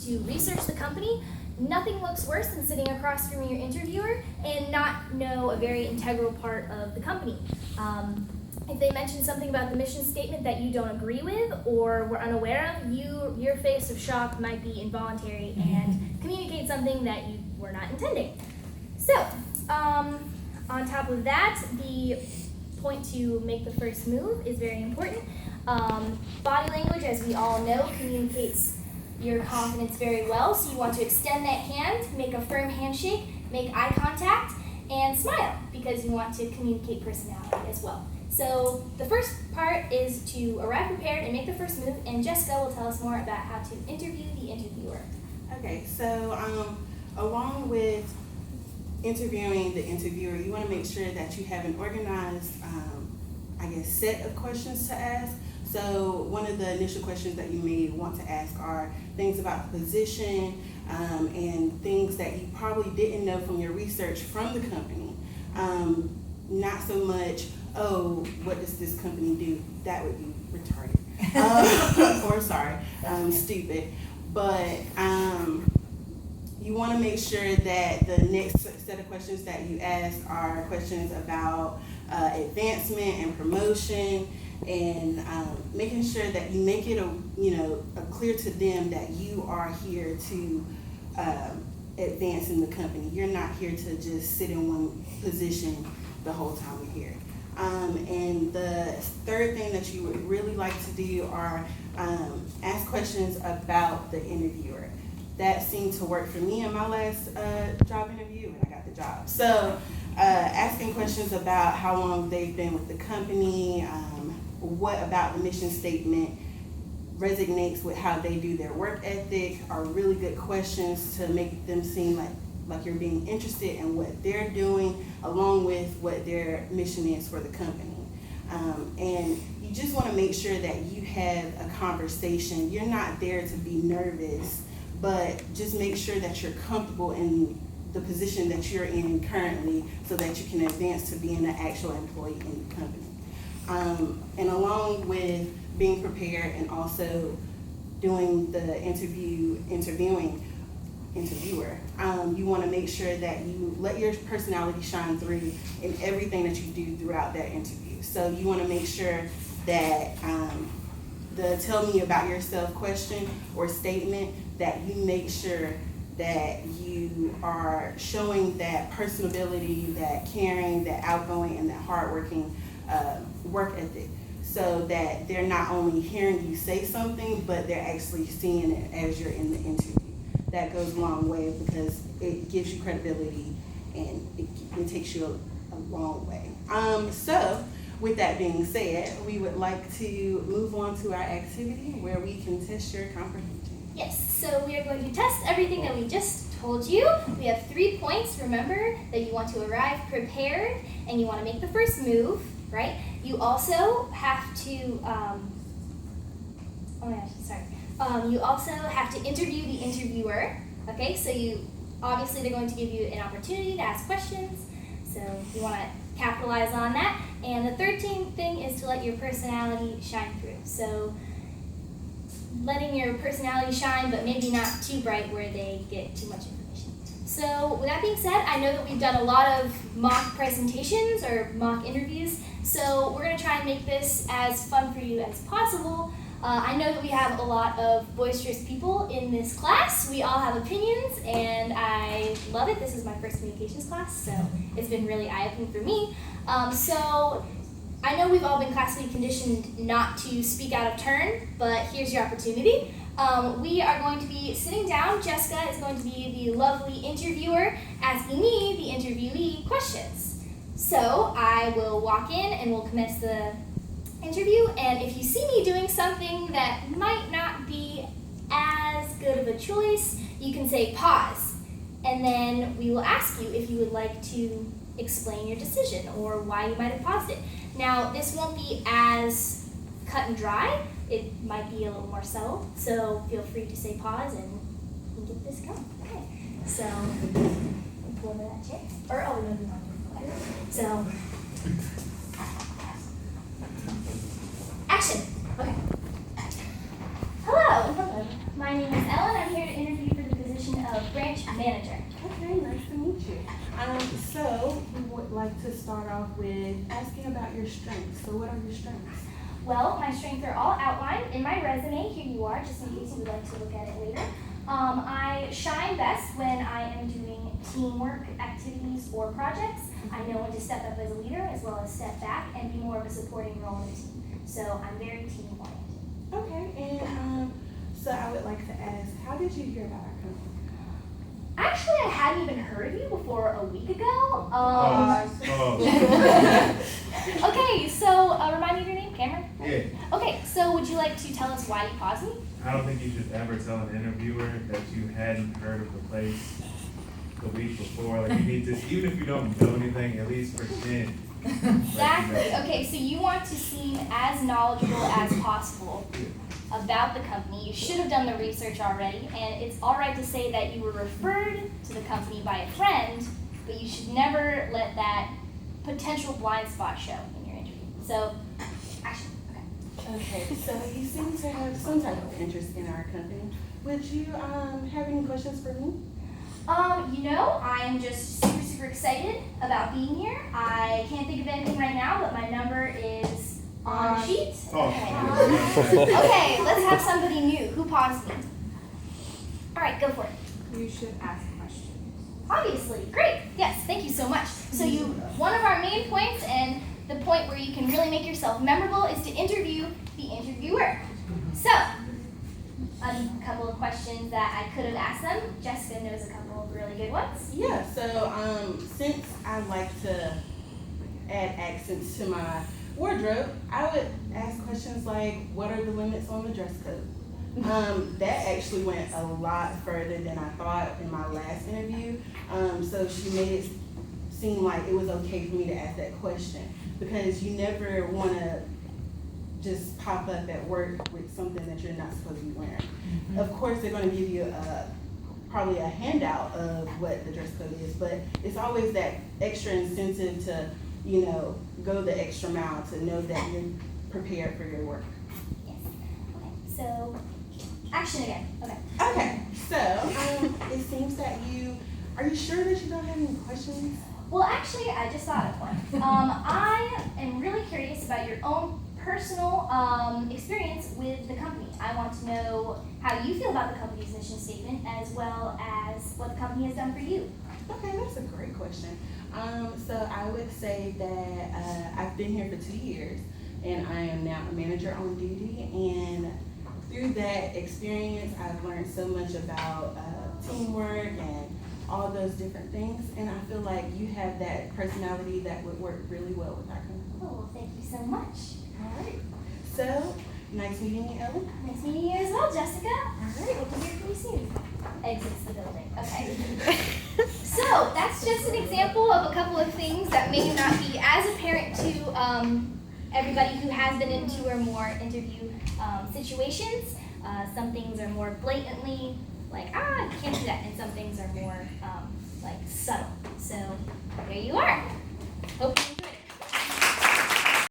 to research the company, nothing looks worse than sitting across from your interviewer and not know a very integral part of the company. If they mention something about the mission statement that you don't agree with or were unaware of, your face of shock might be involuntary and communicate something that you were not intending. So, on top of that, the point to make the first move is very important. Body language, as we all know, communicates your confidence very well, so you want to extend that hand, make a firm handshake, make eye contact, and smile, because you want to communicate personality as well. So the first part is to arrive prepared and make the first move, and Jessica will tell us more about how to interview the interviewer. Okay, so along with interviewing the interviewer, you want to make sure that you have an organized, set of questions to ask. So one of the initial questions that you may want to ask are things about the position and things that you probably didn't know from your research from the company. Not so much, oh, what does this company do? That would be retarded. Stupid. But you want to make sure that the next set of questions that you ask are questions about advancement and promotion, and making sure that you make it clear to them that you are here to advance in the company. You're not here to just sit in one position the whole time you're here. And the third thing that you would really like to do are ask questions about the interviewer. That seemed to work for me in my last job interview, and I got the job. So asking questions about how long they've been with the company, what about the mission statement resonates with how they do their work ethic are really good questions to make them seem like you're being interested in what they're doing, along with what their mission is for the company. And you just want to make sure that you have a conversation. You're not there to be nervous, but just make sure that you're comfortable in the position that you're in currently so that you can advance to being an actual employee in the company. And along with being prepared and also doing the interviewing interviewer, you want to make sure that you let your personality shine through in everything that you do throughout that interview. So you want to make sure that the tell me about yourself question or statement, that you make sure that you are showing that personability, that caring, that outgoing, and that hardworking work ethic, so that they're not only hearing you say something, but they're actually seeing it as you're in the interview. That goes a long way because it gives you credibility and it takes you a long way. So with that being said, we would like to move on to our activity where we can test your comprehension. Yes, so we are going to test everything that we just told you. We have 3 points. Remember that you want to arrive prepared and you want to make the first move, right? You also have to, you also have to interview the interviewer, okay? So obviously they're going to give you an opportunity to ask questions, so you want to capitalize on that. And the third thing is to let your personality shine through. So letting your personality shine, but maybe not too bright where they get too much information. So with that being said, I know that we've done a lot of mock presentations or mock interviews, so we're going to try and make this as fun for you as possible. I know that we have a lot of boisterous people in this class. We all have opinions, and I love it. This is my first communications class, so it's been really eye-opening for me. So I know we've all been classically conditioned not to speak out of turn, but here's your opportunity. We are going to be sitting down. Jessica is going to be the lovely interviewer asking me, the interviewee, questions. So I will walk in and we'll commence the interview, and if you see me doing something that might not be as good of a choice, you can say pause, and then we will ask you if you would like to explain your decision or why you might have paused it. Now, this won't be as cut and dry. It might be a little more subtle, so feel free to say pause and get this going. Okay, so pull over that chair. No, you want to. So, action. Okay. Hello. My name is Ellen. I'm here to interview branch manager. Okay, nice to meet you. So we would like to start off with asking about your strengths. So what are your strengths? Well, my strengths are all outlined in my resume. Here you are, just in case you would like to look at it later. I shine best when I am doing teamwork activities or projects. I know when to step up as a leader as well as step back and be more of a supporting role in the team. So I'm very team-oriented. Okay, and so I would like to ask, how did you hear about our company? Actually, I hadn't even heard of you before a week ago. Okay, so remind me of your name, Cameron? Yeah. Okay, so would you like to tell us why you paused me? I don't think you should ever tell an interviewer that you hadn't heard of the place the week before. Like, you need to, even if you don't know anything, at least pretend. Exactly. Okay, so you want to seem as knowledgeable as possible about the company. You should have done the research already, and it's all right to say that you were referred to the company by a friend, but you should never let that potential blind spot show in your interview. So, action. Okay, so you seem to have some type of interest in our company. Would you have any questions for me? I am just super excited about being here. I can't think of anything right now, but my number is on the sheet. Okay, let's have somebody new. Who paused me? All right, go for it. You should ask questions. Obviously, great. Yes, thank you so much. So one of our main points and the point where you can really make yourself memorable is to interview the interviewer. So, a couple of questions that I could have asked them. Jessica knows a couple of really good ones. Yeah, so since I like to add accents to my wardrobe, I would ask questions like, what are the limits on the dress code? That actually went a lot further than I thought in my last interview. So she made it seem like it was okay for me to ask that question, because you never want to just pop up at work with something that you're not supposed to be wearing. Mm-hmm. Of course, they're going to give you probably a handout of what the dress code is, but it's always that extra incentive to, go the extra mile to know that you're prepared for your work. Yes. Okay. So, action again. Okay. Okay. So, it seems that are you sure that you don't have any questions? Well, actually, I just thought of one. I am really curious about your own personal experience with the company. I want to know how you feel about the company's mission statement as well as what the company has done for you. Okay, that's a great question. So I would say that I've been here for 2 years, and I am now a manager on duty, and through that experience, I've learned so much about teamwork and all those different things, and I feel like you have that personality that would work really well with our company. Oh, well, thank you so much. All right. So, nice meeting you, Ellen. Nice meeting you as well, Jessica. All right. Hope to hear from you soon. Exits the building. Okay. So, that's just an example of a couple of things that may not be as apparent to everybody who has been in 2 or more interview situations. Some things are more blatantly like, you can't do that, and some things are more like subtle. So, there you are. Hope you